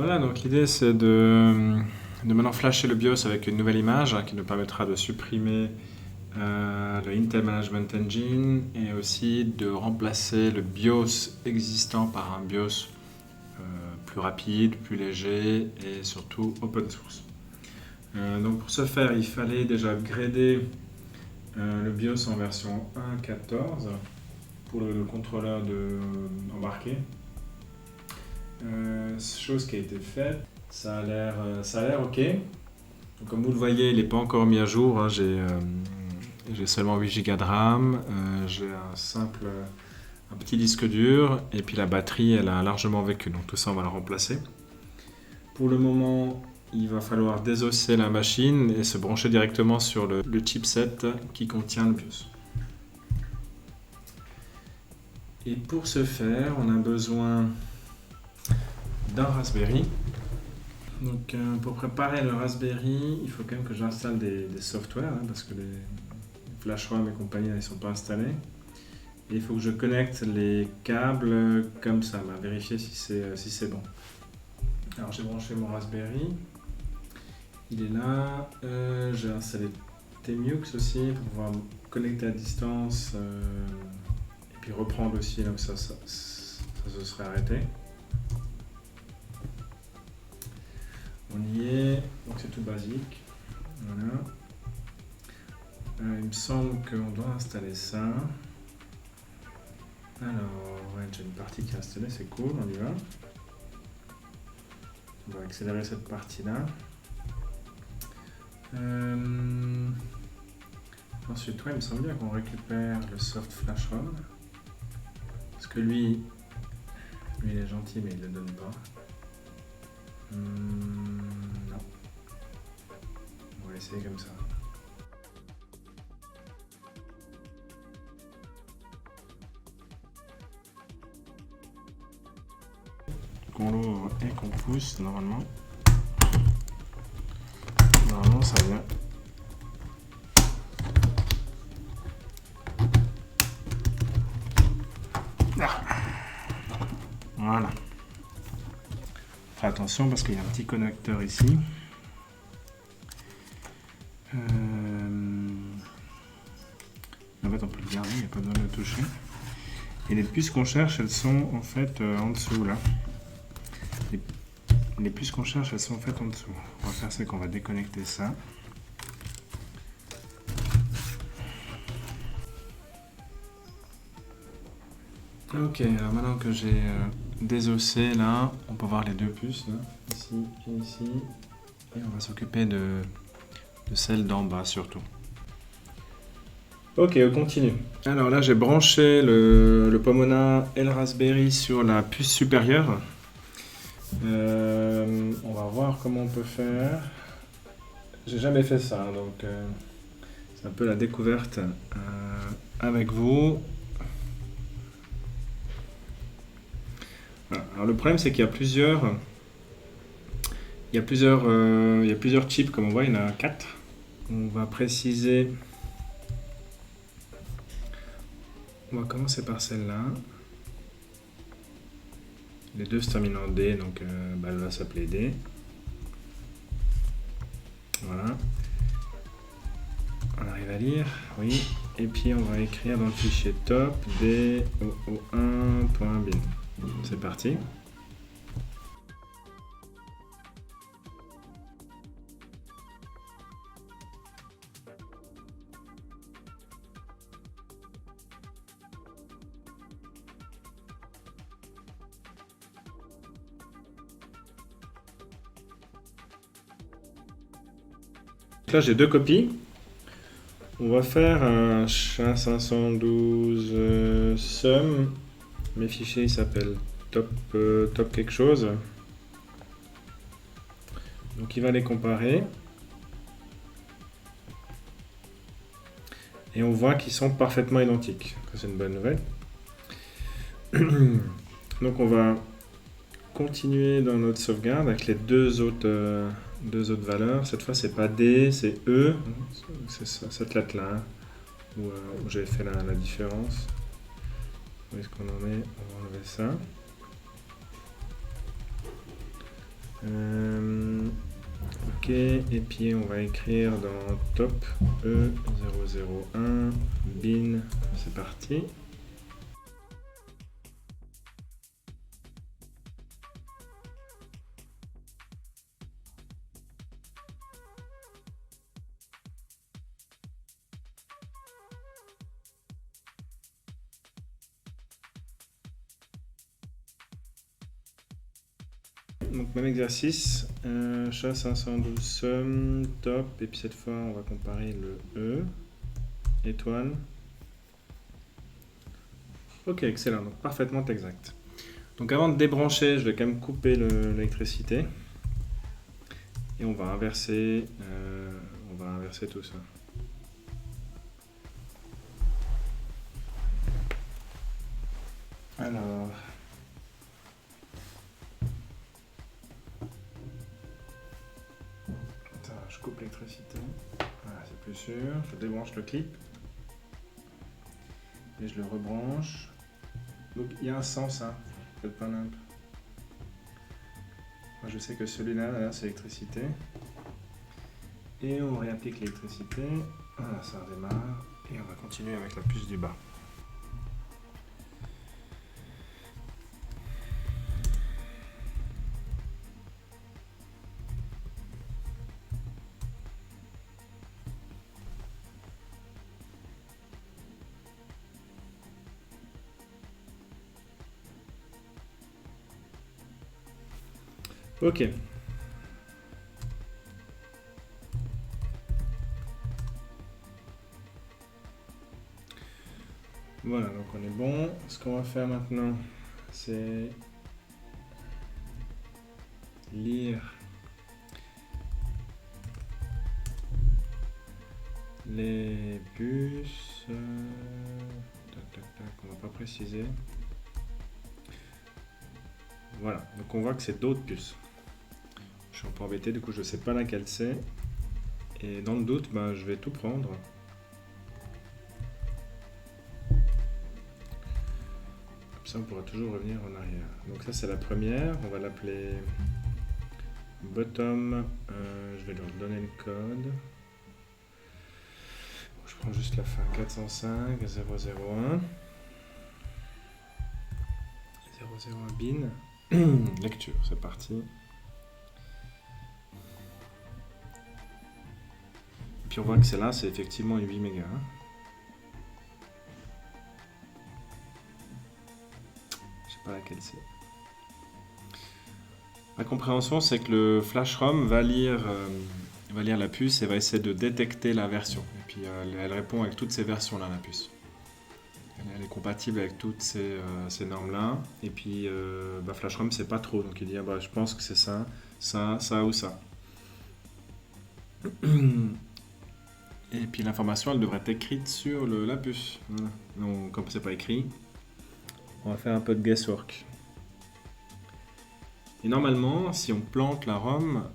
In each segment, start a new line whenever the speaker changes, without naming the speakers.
Voilà, donc l'idée c'est de maintenant flasher le BIOS avec une nouvelle image qui nous permettra de supprimer le Intel Management Engine et aussi de remplacer le BIOS existant par un BIOS plus rapide, plus léger et surtout open source. Donc pour ce faire, il fallait déjà upgrader le BIOS en version 1.14 pour le contrôleur embarqué. Chose qui a été faite, ça a l'air ok. Donc, comme vous le voyez, il n'est pas encore mis à jour, hein. J'ai seulement 8 Go de RAM, j'ai un petit disque dur et puis la batterie elle a largement vécu, donc tout ça on va le remplacer. Pour le moment, il va falloir désosser la machine et se brancher directement sur le chipset qui contient le BIOS. Et pour ce faire, on a besoin d'un Raspberry. Donc pour préparer le Raspberry, il faut quand même que j'installe des softwares, hein, parce que les flash ROM et compagnie ne sont pas installés. Et il faut que je connecte les câbles comme ça, vérifier si c'est bon. Alors j'ai branché mon Raspberry, il est là. J'ai installé Tmux aussi pour pouvoir me connecter à distance et puis reprendre aussi là où ça se serait arrêté. On y est, donc c'est tout basique. Voilà. Il me semble qu'on doit installer ça. Alors, ouais, j'ai une partie qui est installée, c'est cool, on y va. On va accélérer cette partie-là. Ensuite, ouais, il me semble bien qu'on récupère le soft flash ROM. Parce que lui il est gentil, mais il ne le donne pas. Non. On va essayer comme ça. Qu'on l'ouvre et qu'on pousse, normalement ça vient. Voilà. Fais attention parce qu'il y a un petit connecteur ici. En fait, on peut le garder, il n'y a pas besoin de le toucher. Et les puces qu'on cherche, elles sont en fait en dessous là. Les puces qu'on cherche, elles sont en fait en dessous. On va faire, c'est qu'on va déconnecter ça. Ok, alors maintenant que j'ai désossé là, on peut voir les deux puces, là, ici et ici. Et on va s'occuper de celle d'en bas surtout. Ok, on continue. Alors là, j'ai branché le Pomona et le Raspberry sur la puce supérieure. On va voir comment on peut faire. J'ai jamais fait ça, hein, donc c'est un peu la découverte avec vous. Voilà. Alors le problème, c'est qu'il y a plusieurs chips, comme on voit, il y en a 4. On va préciser. On va commencer par celle-là. Les deux se terminent en D, donc elle va s'appeler D. Voilà. On arrive à lire, oui. Et puis on va écrire dans le fichier top DOO1.bin. C'est parti. Là j'ai deux copies. On va faire un SHA-512 sum. Mes fichiers ils s'appellent top quelque chose. Donc il va les comparer. Et on voit qu'ils sont parfaitement identiques. C'est une bonne nouvelle. Donc on va continuer dans notre sauvegarde avec les deux autres valeurs. Cette fois, c'est pas D, c'est E. C'est cette lettre-là, hein, où j'avais fait la différence. Où est-ce qu'on en est? On va enlever ça. Ok, et puis on va écrire dans top E001 bin, c'est parti. Donc même exercice, SHA-512 sum, top, et puis cette fois on va comparer le E, étoile. Ok, excellent, donc parfaitement exact. Donc avant de débrancher, je vais quand même couper l'électricité. Et on va inverser tout ça. Alors... Attends, je coupe l'électricité. Voilà, c'est plus sûr. Je débranche le clip. Et je le rebranche. Donc il y a un sens, hein. Faites pas nimp. Moi je sais que celui-là, là, c'est l'électricité. Et on réapplique l'électricité. Voilà, ça redémarre. Et on va continuer avec la puce du bas. Ok. Voilà, donc on est bon. Ce qu'on va faire maintenant, c'est lire les puces. Tac, tac, tac, on va pas préciser. Voilà, donc on voit que c'est d'autres puces. Je suis un peu embêté, du coup je sais pas laquelle c'est. Et dans le doute, bah, je vais tout prendre. Comme ça on pourra toujours revenir en arrière. Donc ça c'est la première, on va l'appeler bottom. Je vais leur donner le code. Je prends juste la fin 405 001 001 bin. Lecture, c'est parti. Et puis on voit que celle-là, c'est effectivement une 8 mégas. Je sais pas laquelle c'est. La compréhension, c'est que le flash ROM va lire la puce et va essayer de détecter la version. Et puis elle répond avec toutes ces versions-là, la puce. Elle est compatible avec toutes ces normes-là. Et puis flash ROM, c'est pas trop. Donc il dit, ah, bah, je pense que c'est ça, ça, ça ou ça. Et puis l'information, elle devrait être écrite sur la puce. Voilà. Donc comme c'est pas écrit, on va faire un peu de guesswork. Et normalement, si on plante la ROM,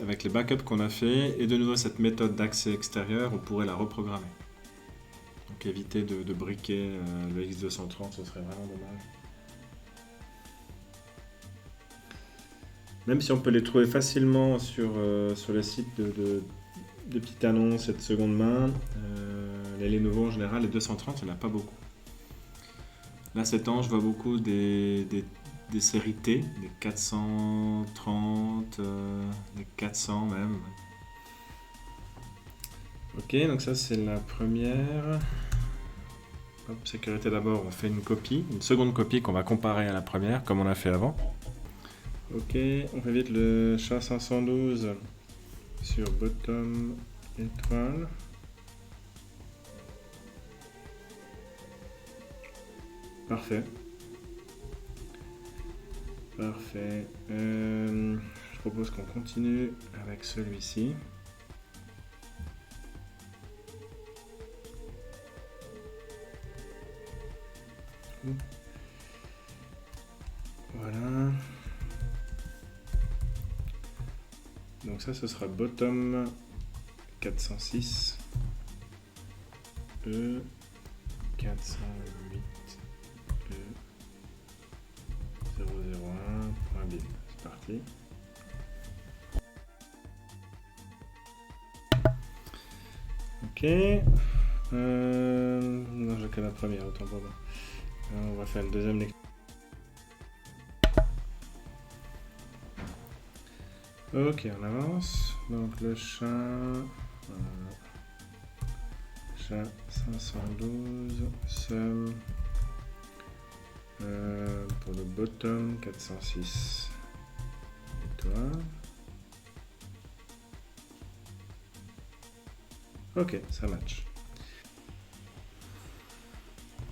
avec les backups qu'on a fait, et de nouveau cette méthode d'accès extérieur, on pourrait la reprogrammer. Donc éviter de briquer le X230, ce serait vraiment dommage. Même si on peut les trouver facilement sur les sites de petites annonces et de seconde main, les Lenovo en général, les 230, il n'y en a pas beaucoup. Là, ces temps, je vois beaucoup des séries T, des 430, des 400 même. Ok, donc ça c'est la première. Hop, sécurité d'abord, on fait une seconde copie qu'on va comparer à la première, comme on a fait avant. Ok, on fait vite le SHA-512 sur bottom étoile. Parfait. Parfait. Je propose qu'on continue avec celui-ci. Voilà. Donc ça, ce sera bottom 406 E 408 E 001.bin. C'est parti. Ok. Non, j'ai que la première, autant pour moi. On va faire le deuxième lecture. Ok, on avance. Donc le chat. Chat 512. Sum. Pour le bottom 406. Et toi? Ok, ça match.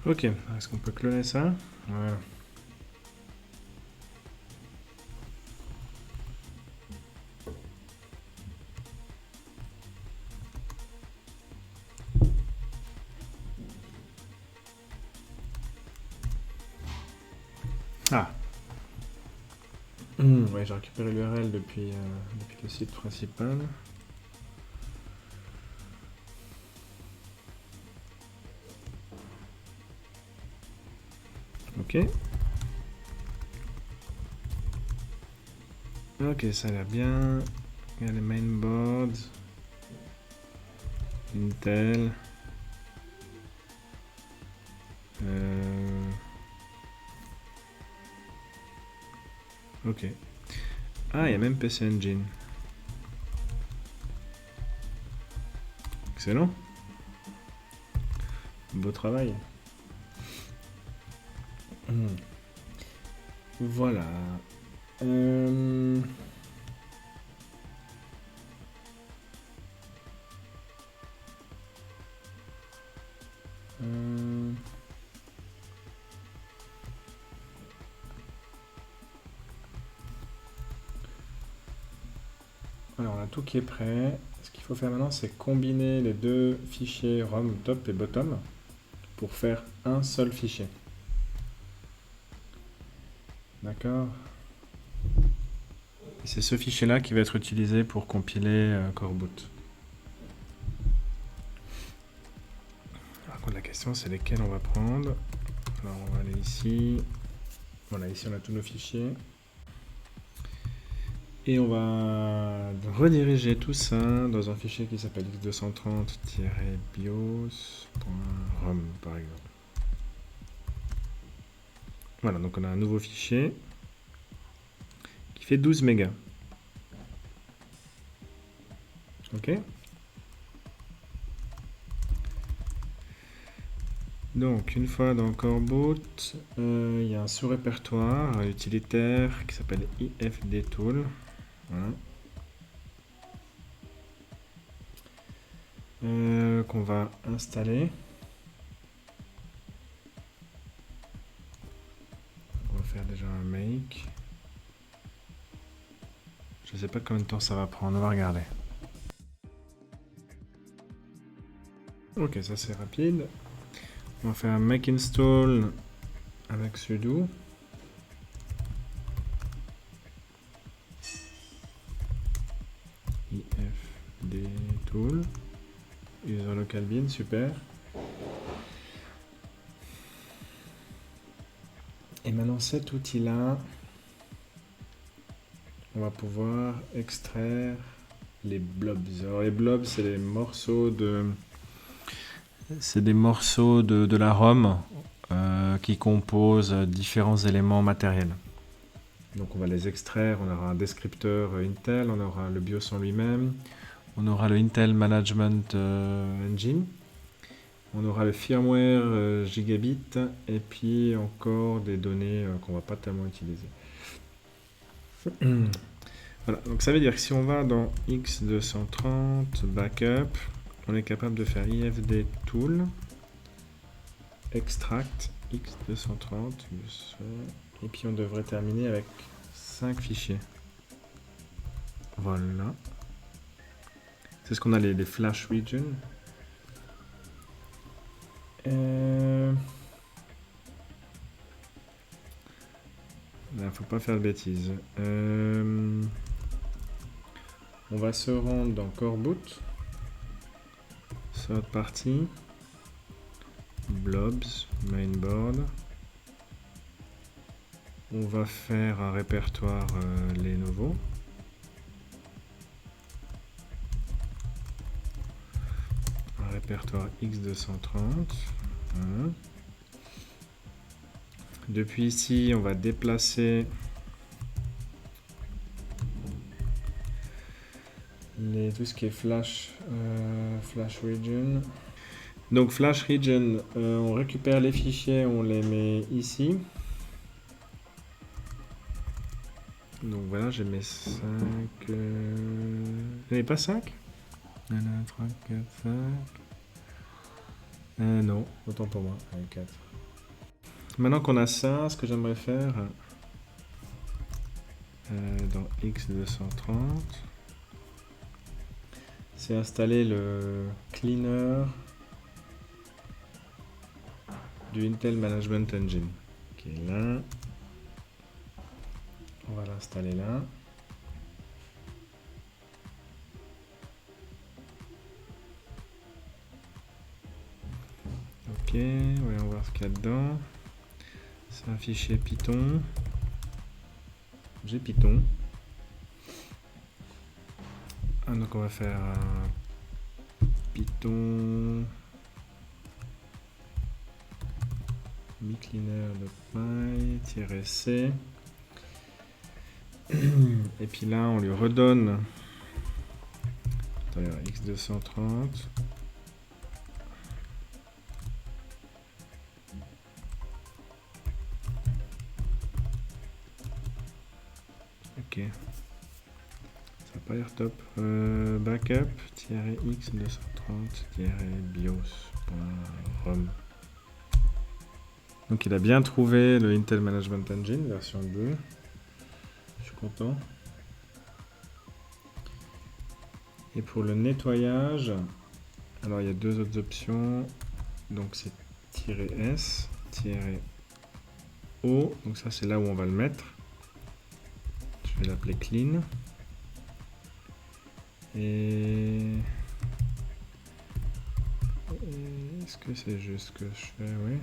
Ok, est-ce qu'on peut cloner ça? Voilà. Ah. Ouais, j'ai récupéré l'URL depuis le site principal. Ok. Ok, ça a l'air bien. Il y a les mainboards. Intel. Ok. Ah, il y a même PC Engine. Excellent. Beau travail. Voilà. Alors, on a tout qui est prêt. Ce qu'il faut faire maintenant, c'est combiner les deux fichiers ROM top et bottom pour faire un seul fichier. D'accord. Et c'est ce fichier-là qui va être utilisé pour compiler Coreboot. Alors, la question, c'est lesquels on va prendre. Alors, on va aller ici. Voilà, ici, on a tous nos fichiers. Et on va rediriger tout ça dans un fichier qui s'appelle x230-bios.rom par exemple. Voilà, donc on a un nouveau fichier qui fait 12 mégas. Ok. Donc une fois dans Coreboot, il y a un sous-répertoire utilitaire qui s'appelle ifdtool. Voilà. Qu'on va installer. On va faire déjà un make. Je sais pas combien de temps ça va prendre, on va regarder. Ok, ça c'est rapide. On va faire un make install avec sudo. ifdtool. User local bin, super. Et maintenant cet outil-là, on va pouvoir extraire les blobs. Alors les blobs, c'est des morceaux de... C'est des morceaux de la ROM qui composent différents éléments matériels. Donc on va les extraire, on aura un descripteur Intel, on aura le BIOS en lui-même, on aura le Intel Management Engine, on aura le firmware Gigabit et puis encore des données qu'on va pas tellement utiliser. Voilà, donc ça veut dire que si on va dans X230 Backup, on est capable de faire ifdtool, extract X230, et puis on devrait terminer avec 5 fichiers. Voilà. C'est ce qu'on a les flash regions. Là, faut pas faire de bêtises. On va se rendre dans Coreboot. Third party. Blobs, mainboard. On va faire un répertoire Lenovo. répertoire X230. Voilà. Depuis ici, on va déplacer tout ce qui est flash region. Donc flash region, on récupère les fichiers, on les met ici. Donc voilà, j'ai mes 5... J'en ai pas 5 1, 2, 3, 4, 5... non, autant pour moi, allez, 4. Maintenant qu'on a ça, ce que j'aimerais faire dans X230, c'est installer le cleaner du Intel Management Engine, qui est là. On va l'installer là. Ok, voyons voir ce qu'il y a dedans. C'est un fichier Python. J'ai Python. Donc on va faire un Python mi-cleaner.py-c. Et puis là, on lui redonne X230. Ok. Ça va pas l'air top. Backup-x230-bios.rom. Donc il a bien trouvé le Intel Management Engine version 2. Je suis content. Et pour le nettoyage, alors il y a deux autres options. Donc c'est -s, -o. Donc ça c'est là où on va le mettre. Je vais l'appeler clean. Et est-ce que c'est juste ce que je fais? Oui.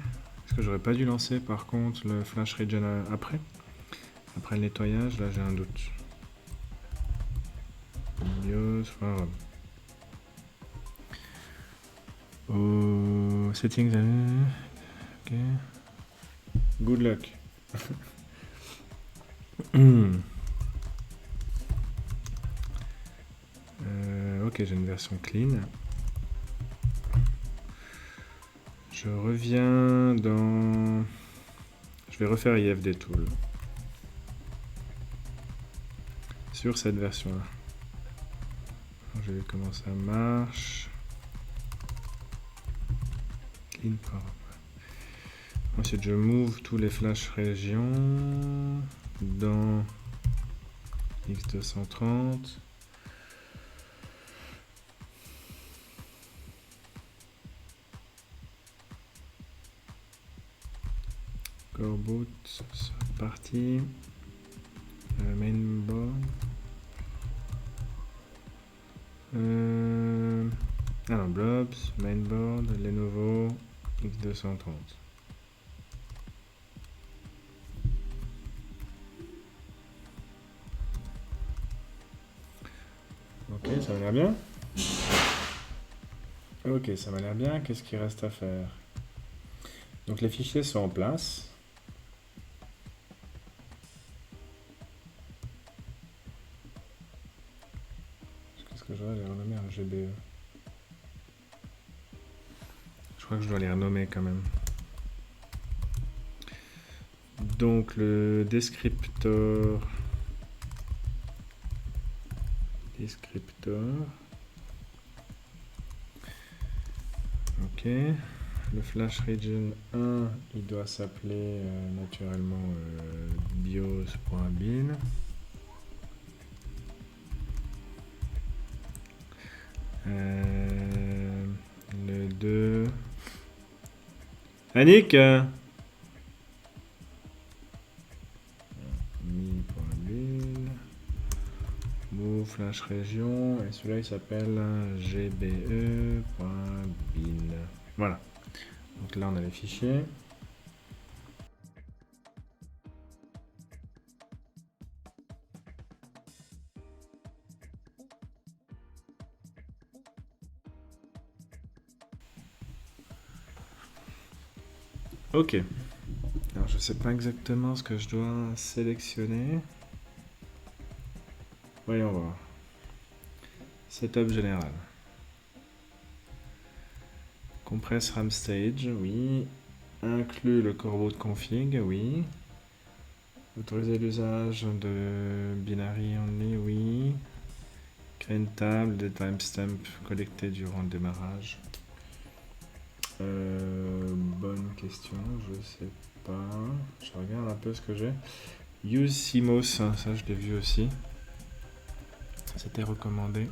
Est-ce que j'aurais pas dû lancer par contre le flash region après le nettoyage? Là j'ai un doute. BIOS.rom. Settings. Ok. Good luck. Ok, j'ai une version clean. Je reviens dans... Je vais refaire IFDTool sur cette version-là. Je vais voir comment ça marche. Clean.rom. Ensuite, je move tous les flash régions dans X230. Core boot, c'est parti. Mainboard. Alors, blobs, mainboard, Lenovo, X230. Ok, ça m'a l'air bien. Ok, ça m'a l'air bien. Qu'est-ce qu'il reste à faire? Donc les fichiers sont en place. Qu'est-ce que je dois les renommer en GBE? Je crois que je dois les renommer quand même. Donc le descriptor. Ok. Le flash region 1, il doit s'appeler naturellement bios.bin. Le 2. Annick mi.bin. Move flash région. Et celui-là il s'appelle gbe.bin. Voilà. Donc là on a les fichiers. Ok. Alors, je sais pas exactement ce que je dois sélectionner. Voyons voir. Setup général. Compress RAM stage, oui. Inclut le corbeau de config, oui. Autoriser l'usage de binary only, oui. Créer une table de timestamp collectée durant le démarrage. Bonne question, je sais pas. Je regarde un peu ce que j'ai. Use CMOS, ça je l'ai vu aussi. C'était recommandé.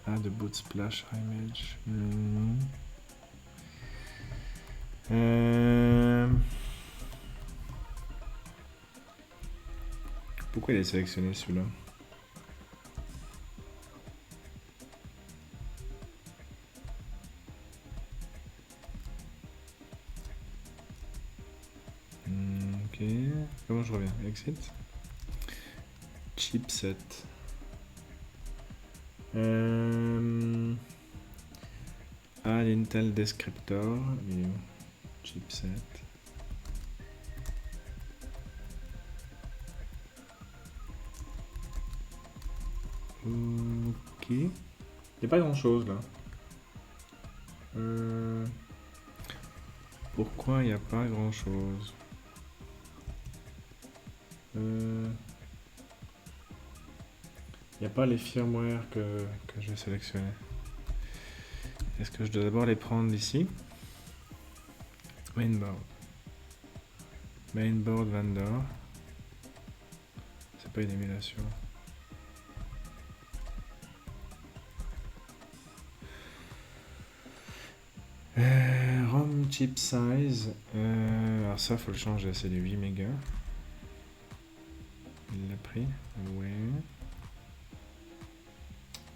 Add boot splash image. Pourquoi il est sélectionné celui-là? Ok. Comment je reviens? Exit. Chipset. Add Intel descriptor. Chipset. Ok. Il n'y a pas grand chose là. Pourquoi il n'y a pas grand chose? Il n'y a pas les firmware que je vais sélectionner. Est-ce que je dois d'abord les prendre ici? Mainboard. Mainboard vendor. C'est pas une émulation. ROM chip size. Alors ça, faut le changer. C'est du 8 mégas. Il l'a pris. Ouais.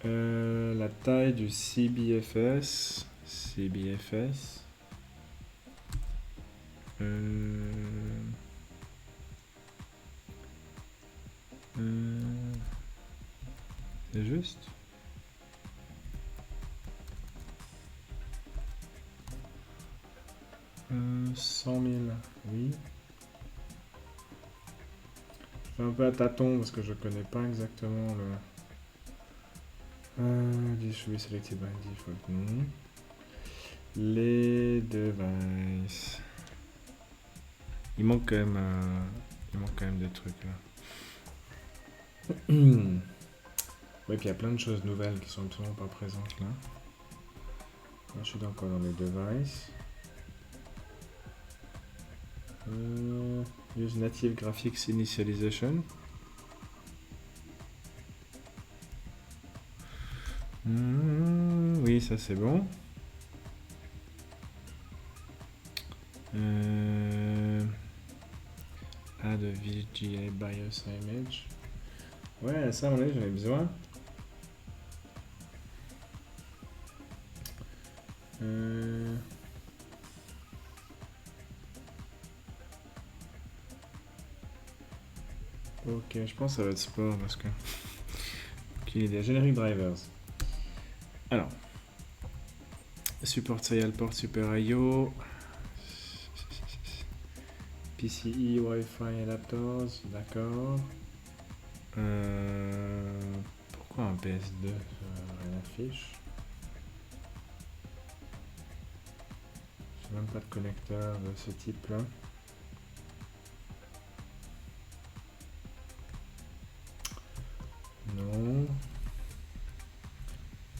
La taille du CBFS. CBFS. C'est juste. « 100 000, oui. Je fais un peu à tâtons parce que je connais pas exactement le... Dish selected by default, non. Les devices. Il manque quand même des trucs là. Ouais, puis il y a plein de choses nouvelles qui sont absolument pas présentes là. Là, je suis encore dans les devices. Use native graphics initialization. Oui, ça c'est bon. Add a VGA BIOS image. Ouais, ça, à mon avis, j'en ai besoin. Ok, je pense que ça va être sport parce que... Ok, des generic drivers. Alors. Support serial port Super IO. PCI, Wi-Fi adapters, d'accord. Pourquoi un PS2 rien affiche? J'ai même pas de connecteur de ce type là. Non.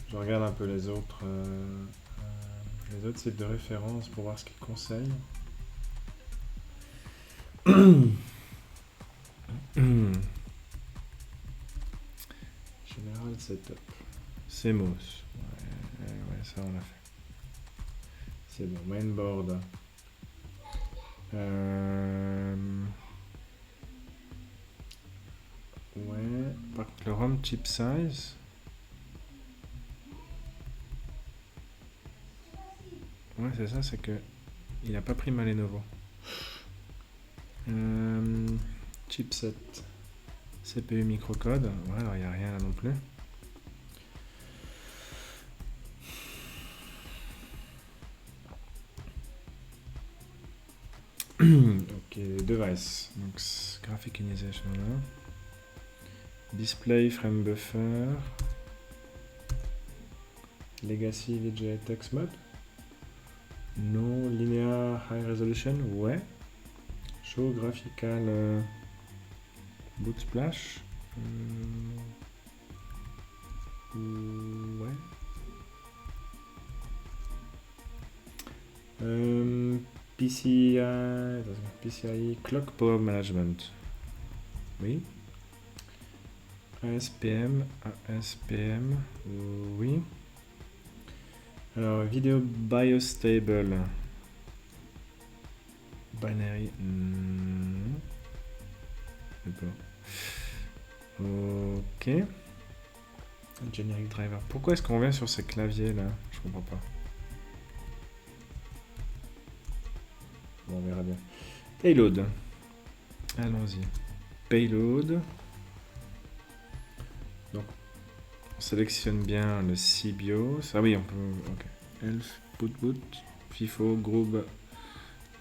Je regarde un peu les autres sites de référence pour voir ce qu'ils conseillent. Général setup. CMOS. Ouais, ça on l'a fait. C'est bon. Mainboard. Ouais. Par contre, le ROM chip size. Ouais, c'est ça, c'est que il n'a pas pris ma Lenovo. Chipset. CPU microcode. Ouais, alors il n'y a rien là non plus. Ok, device. Donc, graphic initialization là. Display frame buffer. Legacy VGA text mode. No linear high resolution. Ouais. Show graphical boot splash. Ouais. PCI Clock Power Management. Oui. ASPM. Oui. Alors, Video Biostable. Binary. D'accord. Ok. Generic driver. Pourquoi est-ce qu'on revient sur ces claviers là? Je comprends pas. Bon, on verra bien. Payload. Allons-y. Payload. Donc, on sélectionne bien le CBIOS. Ah oui, on peut. Ok. Elf, boot, FIFO, Grub,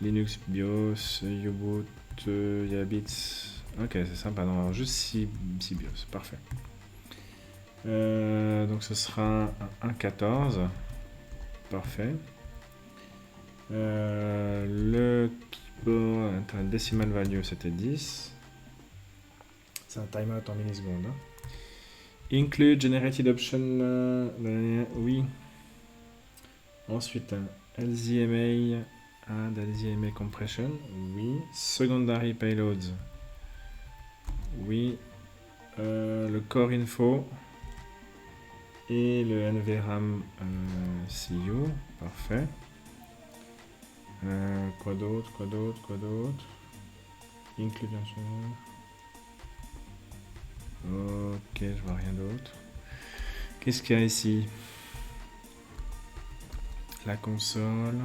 Linux BIOS, U-boot, Yabits. Ok, c'est sympa. Non, alors juste CBIOS. Parfait. Donc ce sera un 1.14. Parfait. Le keyboard decimal value c'était 10. C'est un timeout en millisecondes. Hein. Include generated option. Oui. Ensuite, LZMA. Add LZMA compression. Oui. Secondary payloads. Oui. Le core info. Et le NVRAM CU. Parfait. Quoi d'autre? Inclusion. Ok, je vois rien d'autre. Qu'est-ce qu'il y a ici? La console.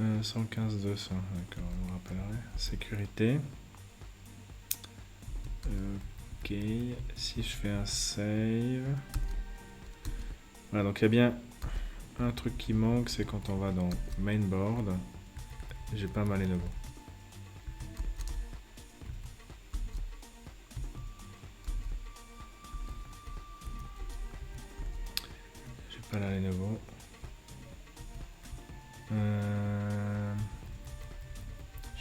115-200. D'accord, on me rappellerait. Sécurité. Ok. Si je fais un save. Voilà, donc il y a bien un truc qui manque, c'est quand on va dans mainboard. J'ai pas mal Lenovo. J'ai pas la Lenovo.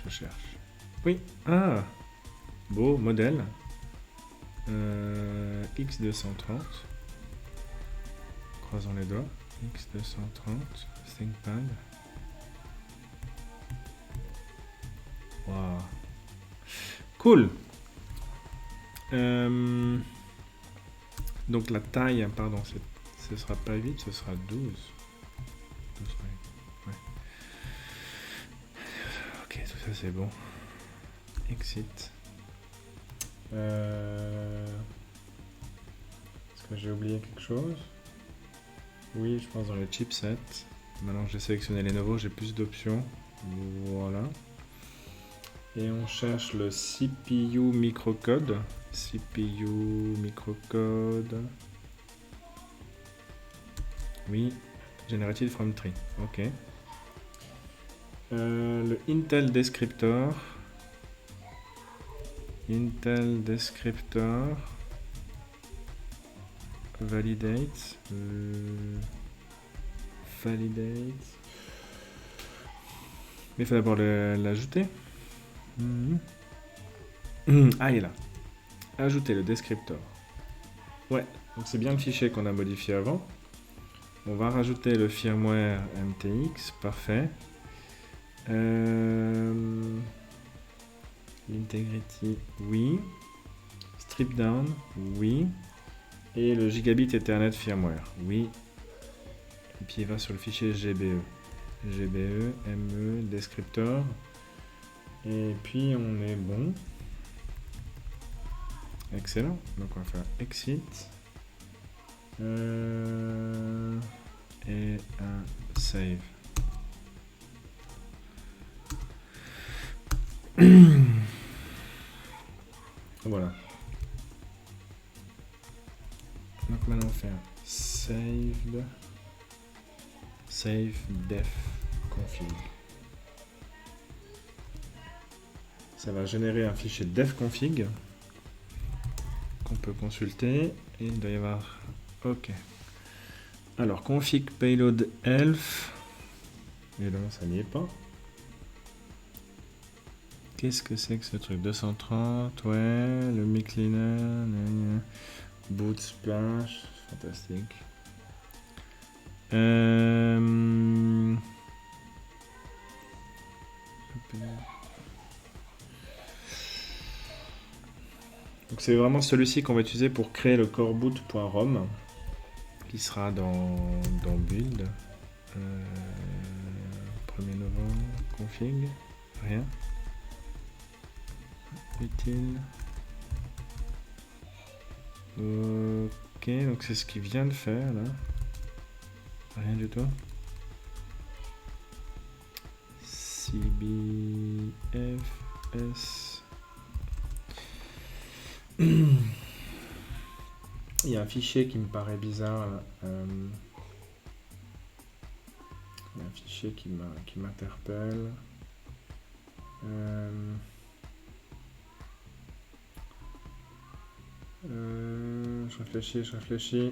Je cherche. Oui. Ah. Beau modèle. X230. Croisons les doigts. X230. ThinkPad. Wow. Cool. Donc la taille, pardon, ce sera pas 8, ce sera 12. Ouais. Ok, tout ça c'est bon. Exit. Est-ce que j'ai oublié quelque chose? Oui, je pense dans les chipsets. Maintenant que j'ai sélectionné les nouveaux, j'ai plus d'options. Voilà. Et on cherche le CPU microcode. CPU microcode. Oui. Generated from tree. Ok. Le Intel Descriptor. Intel Descriptor. Validate. Validate. Mais il faut d'abord l'ajouter. Ah, il est là. Ajouter le descriptor. Ouais, donc c'est bien le fichier qu'on a modifié avant. On va rajouter le firmware MTX. Parfait. L'integrity, oui. Strip down, oui. Et le gigabit Ethernet firmware, oui. Et puis il va sur le fichier GBE. GBE, ME, descriptor. Et puis on est bon. Excellent. Donc on va faire exit. Et un save. Voilà. Donc maintenant on fait un save def config. ça va générer un fichier devconfig qu'on peut consulter. Et il doit y avoir... OK. Alors, config payload elf. Et là, ça n'y est pas. Qu'est-ce que c'est que ce truc? 230, ouais, le micliner, boot splash, fantastique. Donc c'est vraiment celui-ci qu'on va utiliser pour créer le coreboot.rom qui sera dans build. 1er novembre, config, rien. Utile. Ok, donc c'est ce qu'il vient de faire là. Rien du tout. CBFS. Il y a un fichier qui me paraît bizarre là. Il y a un fichier qui m'interpelle. Je réfléchis.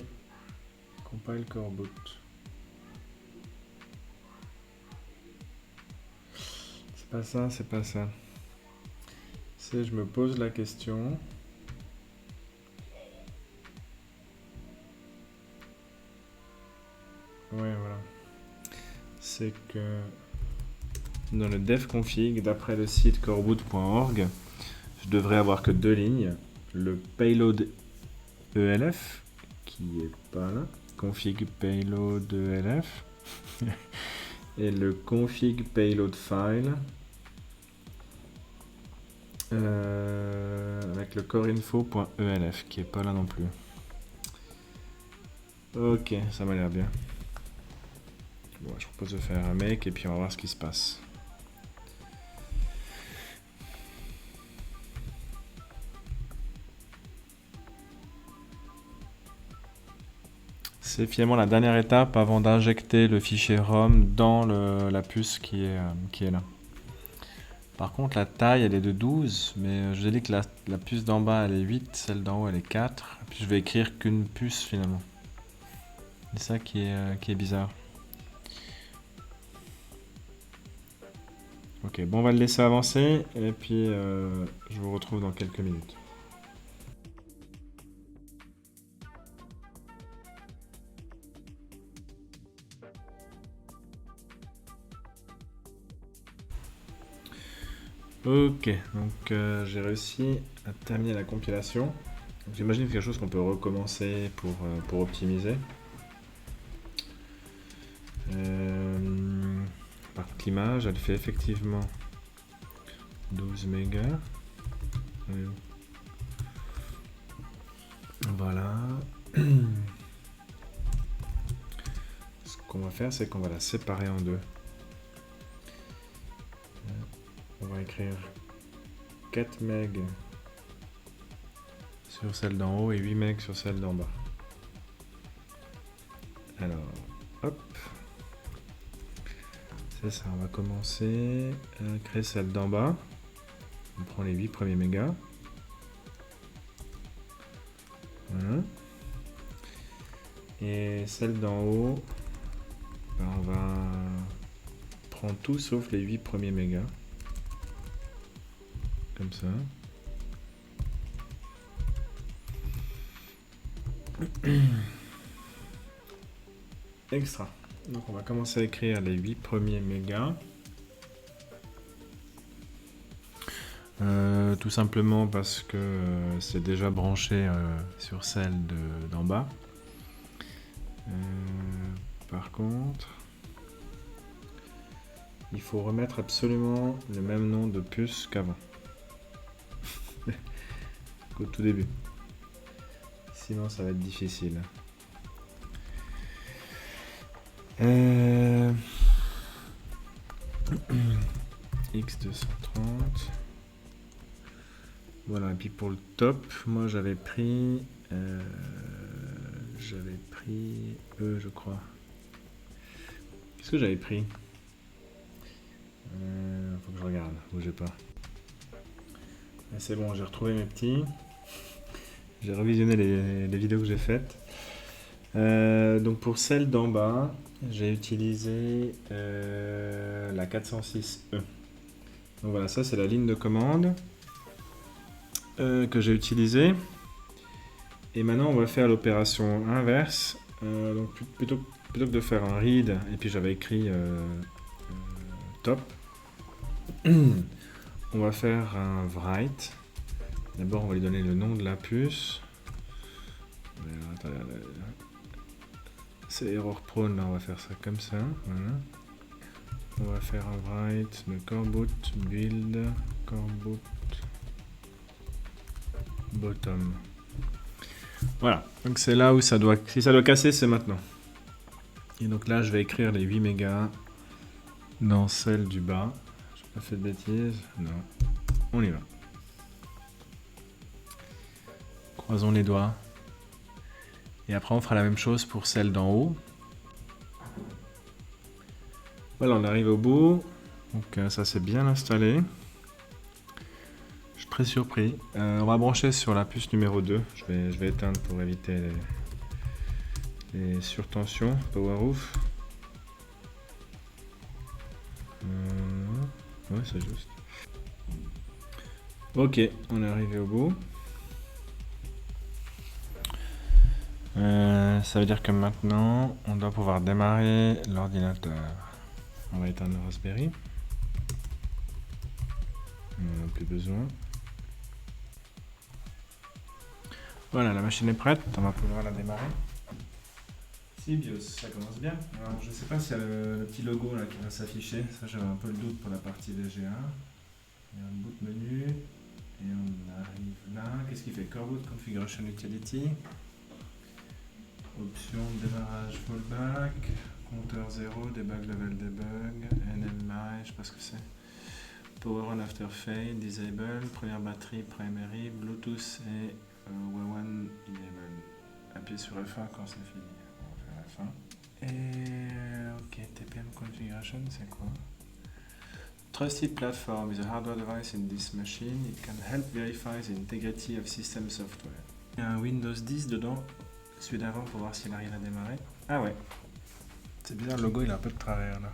Compile coreboot. C'est pas ça. Je me pose la question. Ouais, voilà. C'est que dans le devconfig, d'après le site coreboot.org, je devrais avoir que 2 lignes. Le payload ELF, qui est pas là. Config payload ELF. Et le config payload file. Avec le coreinfo.elf, qui est pas là non plus. Ok, ça m'a l'air bien. Bon, je propose de faire un make et puis on va voir ce qui se passe. C'est finalement la dernière étape avant d'injecter le fichier ROM dans la puce qui est là. Par contre, la taille, elle est de 12, mais je vous ai dit que la puce d'en bas, elle est 8, celle d'en haut, elle est 4. Et puis je vais écrire qu'une puce finalement. C'est ça qui est bizarre. Ok, bon, on va le laisser avancer et puis je vous retrouve dans quelques minutes. Ok, donc j'ai réussi à terminer la compilation. J'imagine quelque chose qu'on peut recommencer pour optimiser. Par contre, l'image, elle fait effectivement 12 mégas. Voilà. Ce qu'on va faire, c'est qu'on va la séparer en deux. On va écrire 4 MB sur celle d'en haut et 8 MB sur celle d'en bas. Alors, hop. C'est ça, on va commencer à créer celle d'en bas. On prend les 8 premiers mégas. Voilà. Et celle d'en haut, ben on va prendre tout sauf les 8 premiers mégas. Comme ça. Extra. Donc on va commencer à écrire les 8 premiers mégas. Tout simplement parce que c'est déjà branché sur celle d'en bas. Par contre, il faut remettre absolument le même nom de puce qu'avant. Qu'au tout début. Sinon ça va être difficile. X230. Voilà, et puis pour le top, moi j'avais pris E, je crois. Qu'est-ce que j'avais pris? Faut que je regarde, bougez pas. Et c'est bon, j'ai retrouvé mes petits. J'ai revisionné les vidéos que j'ai faites. Donc pour celle d'en bas, j'ai utilisé la 406E. Donc voilà, ça c'est la ligne de commande que j'ai utilisée. Et maintenant on va faire l'opération inverse. Donc plutôt que de faire un read, et puis j'avais écrit top, on va faire un write. D'abord on va lui donner le nom de la puce. C'est error prone, là on va faire ça comme ça. Voilà. On va faire un write de core boot build core boot bottom. Voilà, donc c'est là où ça doit, si ça doit casser, c'est maintenant. Et donc là je vais écrire les 8 mégas dans celle du bas. J'ai pas fait de bêtises, non. On y va. Croisons les doigts. Et après on fera la même chose pour celle d'en haut. Voilà, on arrive au bout. Donc ça s'est bien installé. Je suis très surpris. On va brancher sur la puce numéro 2. Je vais éteindre pour éviter les surtensions. Power off. Ouais, c'est juste. Ok, on est arrivé au bout. Ça veut dire que maintenant, on doit pouvoir démarrer l'ordinateur. On va éteindre le Raspberry. On n'en a plus besoin. Voilà, la machine est prête. On va pouvoir la démarrer. Si, BIOS, ça commence bien. Alors, je ne sais pas s'il y a le petit logo là qui va s'afficher. Ça, j'avais un peu le doute pour la partie VGA. Il y a un boot menu. Et on arrive là. Qu'est-ce qu'il fait? Core Boot Configuration Utility. Option démarrage fallback. Compteur 0, debug level debug. NMI, je sais pas ce que c'est. Power on after fade, disable. Première batterie, primary. Bluetooth et WAN enable. Appuyez sur F1 quand c'est fini. On va faire F1. Et ok, TPM configuration, c'est quoi? Trusted platform is a hardware device in this machine. It can help verify the integrity of system software. Il y a un Windows 10 dedans, celui d'avant pour voir s'il arrive à démarrer. Ah ouais. C'est bizarre, le logo il a un peu de travers là.